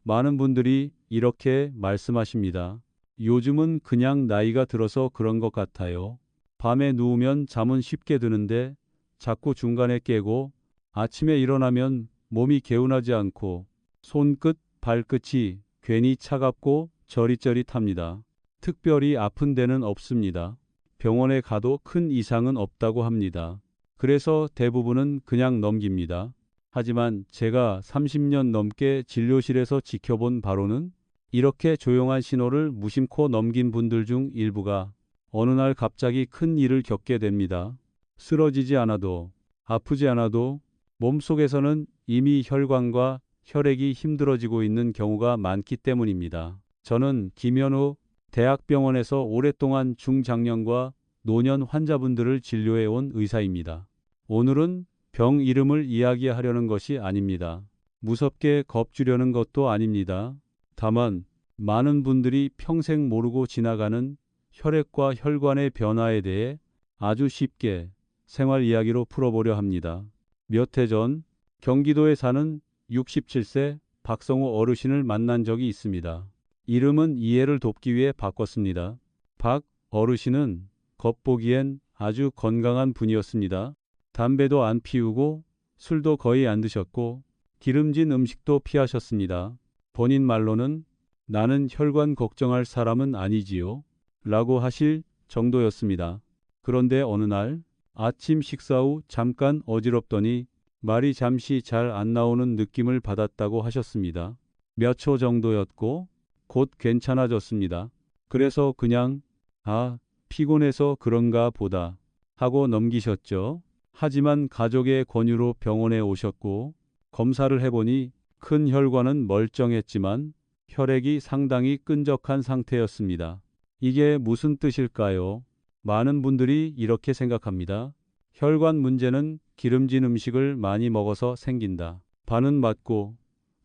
많은 분들이 이렇게 말씀하십니다. 요즘은 그냥 나이가 들어서 그런 것 같아요. 밤에 누우면 잠은 쉽게 드는데 자꾸 중간에 깨고 아침에 일어나면 몸이 개운하지 않고 손끝, 발끝이 괜히 차갑고 저릿저릿합니다. 특별히 아픈 데는 없습니다. 병원에 가도 큰 이상은 없다고 합니다. 그래서 대부분은 그냥 넘깁니다. 하지만 제가 30년 넘게 진료실에서 지켜본 바로는 이렇게 조용한 신호를 무심코 넘긴 분들 중 일부가 어느 날 갑자기 큰 일을 겪게 됩니다. 쓰러지지 않아도, 아프지 않아도 몸속에서는 이미 혈관과 혈액이 힘들어지고 있는 경우가 많기 때문입니다. 저는 김현우 대학병원에서 오랫동안 중장년과 노년 환자분들을 진료해 온 의사입니다. 오늘은 병 이름을 이야기하려는 것이 아닙니다. 무섭게 겁주려는 것도 아닙니다. 다만 많은 분들이 평생 모르고 지나가는 혈액과 혈관의 변화에 대해 아주 쉽게 생활 이야기로 풀어보려 합니다. 몇 해 전 경기도에 사는 67세 박성호 어르신을 만난 적이 있습니다. 이름은 이해를 돕기 위해 바꿨습니다. 박 어르신은 겉보기엔 아주 건강한 분이었습니다. 담배도 안 피우고 술도 거의 안 드셨고 기름진 음식도 피하셨습니다. 본인 말로는 나는 혈관 걱정할 사람은 아니지요 라고 하실 정도였습니다. 그런데 어느 날 아침 식사 후 잠깐 어지럽더니 말이 잠시 잘 안 나오는 느낌을 받았다고 하셨습니다. 몇 초 정도였고 곧 괜찮아졌습니다. 그래서 그냥 피곤해서 그런가 보다 하고 넘기셨죠. 하지만 가족의 권유로 병원에 오셨고 검사를 해보니 큰 혈관은 멀쩡했지만 혈액이 상당히 끈적한 상태였습니다. 이게 무슨 뜻일까요? 많은 분들이 이렇게 생각합니다. 혈관 문제는 기름진 음식을 많이 먹어서 생긴다. 반은 맞고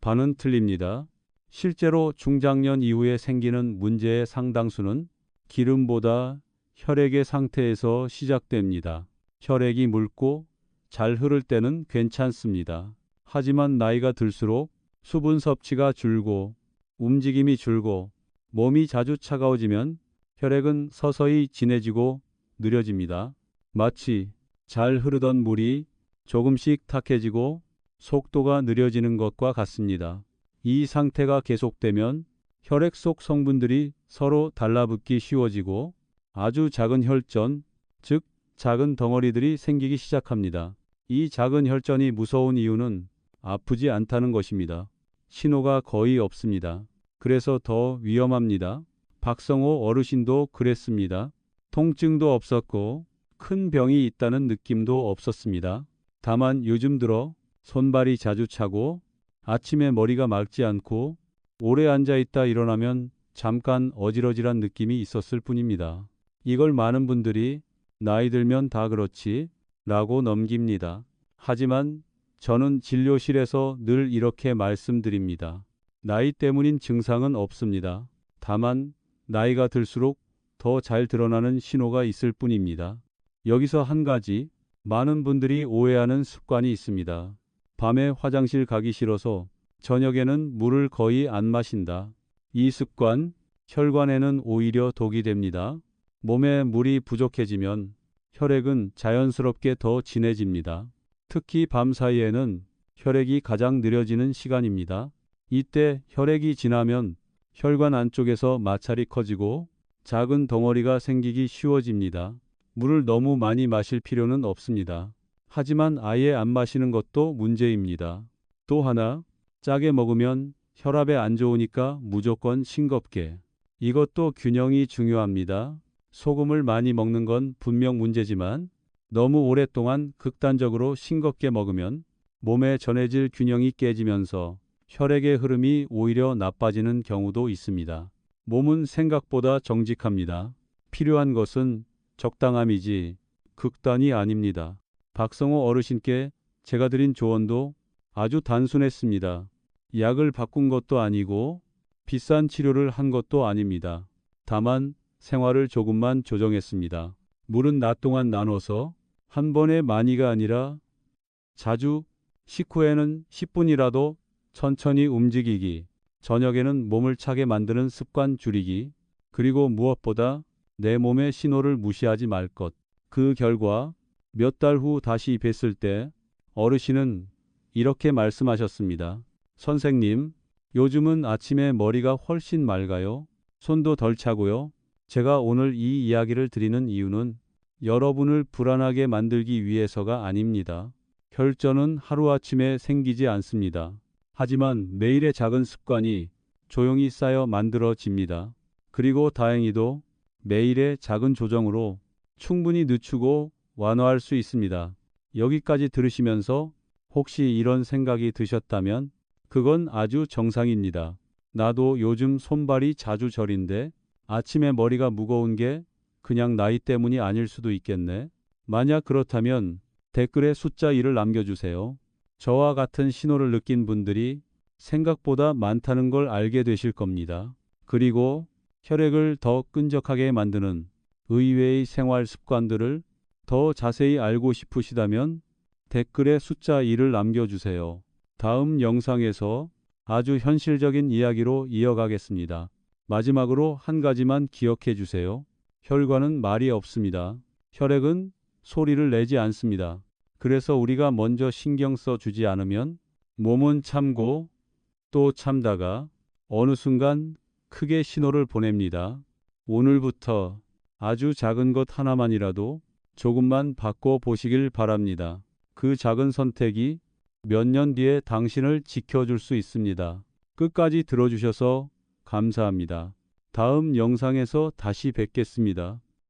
반은 틀립니다. 실제로 중장년 이후에 생기는 문제의 상당수는 기름보다 혈액의 상태에서 시작됩니다. 혈액이 묽고 잘 흐를 때는 괜찮습니다. 하지만 나이가 들수록 수분 섭취가 줄고 움직임이 줄고 몸이 자주 차가워지면 혈액은 서서히 진해지고 느려집니다. 마치 잘 흐르던 물이 조금씩 탁해지고 속도가 느려지는 것과 같습니다. 이 상태가 계속되면 혈액 속 성분들이 서로 달라붙기 쉬워지고 아주 작은 혈전, 즉 작은 덩어리들이 생기기 시작합니다. 이 작은 혈전이 무서운 이유는 아프지 않다는 것입니다. 신호가 거의 없습니다. 그래서 더 위험합니다. 박성호 어르신도 그랬습니다. 통증도 없었고 큰 병이 있다는 느낌도 없었습니다. 다만 요즘 들어 손발이 자주 차고 아침에 머리가 맑지 않고 오래 앉아 있다 일어나면 잠깐 어지러지란 느낌이 있었을 뿐입니다. 이걸 많은 분들이 나이 들면 다 그렇지 라고 넘깁니다. 하지만 저는 진료실에서 늘 이렇게 말씀드립니다. 나이 때문인 증상은 없습니다. 다만 나이가 들수록 더 잘 드러나는 신호가 있을 뿐입니다. 여기서 한 가지 많은 분들이 오해하는 습관이 있습니다. 밤에 화장실 가기 싫어서 저녁에는 물을 거의 안 마신다. 이 습관 혈관에는 오히려 독이 됩니다. 몸에 물이 부족해지면 혈액은 자연스럽게 더 진해집니다. 특히 밤 사이에는 혈액이 가장 느려지는 시간입니다. 이때 혈액이 진하면 혈관 안쪽에서 마찰이 커지고 작은 덩어리가 생기기 쉬워집니다. 물을 너무 많이 마실 필요는 없습니다. 하지만 아예 안 마시는 것도 문제입니다. 또 하나, 짜게 먹으면 혈압에 안 좋으니까 무조건 싱겁게. 이것도 균형이 중요합니다. 소금을 많이 먹는 건 분명 문제지만 너무 오랫동안 극단적으로 싱겁게 먹으면 몸의 전해질 균형이 깨지면서 혈액의 흐름이 오히려 나빠지는 경우도 있습니다. 몸은 생각보다 정직합니다. 필요한 것은 적당함이지 극단이 아닙니다. 박성호 어르신께 제가 드린 조언도 아주 단순했습니다. 약을 바꾼 것도 아니고 비싼 치료를 한 것도 아닙니다. 다만 생활을 조금만 조정했습니다. 물은 낮 동안 나눠서 한 번에 많이가 아니라 자주, 식후에는 10분이라도 천천히 움직이기. 저녁에는 몸을 차게 만드는 습관 줄이기, 그리고 무엇보다 내 몸의 신호를 무시하지 말 것. 그 결과 몇 달 후 다시 뵀을 때 어르신은 이렇게 말씀하셨습니다. 선생님, 요즘은 아침에 머리가 훨씬 맑아요. 손도 덜 차고요. 제가 오늘 이 이야기를 드리는 이유는 여러분을 불안하게 만들기 위해서가 아닙니다. 혈전은 하루아침에 생기지 않습니다. 하지만 매일의 작은 습관이 조용히 쌓여 만들어집니다. 그리고 다행히도 매일의 작은 조정으로 충분히 늦추고 완화할 수 있습니다. 여기까지 들으시면서 혹시 이런 생각이 드셨다면 그건 아주 정상입니다. 나도 요즘 손발이 자주 저린데 아침에 머리가 무거운 게 그냥 나이 때문이 아닐 수도 있겠네. 만약 그렇다면 댓글에 숫자 1을 남겨주세요. 저와 같은 신호를 느낀 분들이 생각보다 많다는 걸 알게 되실 겁니다. 그리고 혈액을 더 끈적하게 만드는 의외의 생활 습관들을 더 자세히 알고 싶으시다면 댓글에 숫자 1을 남겨주세요. 다음 영상에서 아주 현실적인 이야기로 이어가겠습니다. 마지막으로 한 가지만 기억해 주세요. 혈관은 말이 없습니다. 혈액은 소리를 내지 않습니다. 그래서 우리가 먼저 신경 써 주지 않으면 몸은 참고 또 참다가 어느 순간 크게 신호를 보냅니다. 오늘부터 아주 작은 것 하나만이라도 조금만 바꿔 보시길 바랍니다. 그 작은 선택이 몇 년 뒤에 당신을 지켜줄 수 있습니다. 끝까지 들어주셔서 감사합니다. 다음 영상에서 다시 뵙겠습니다.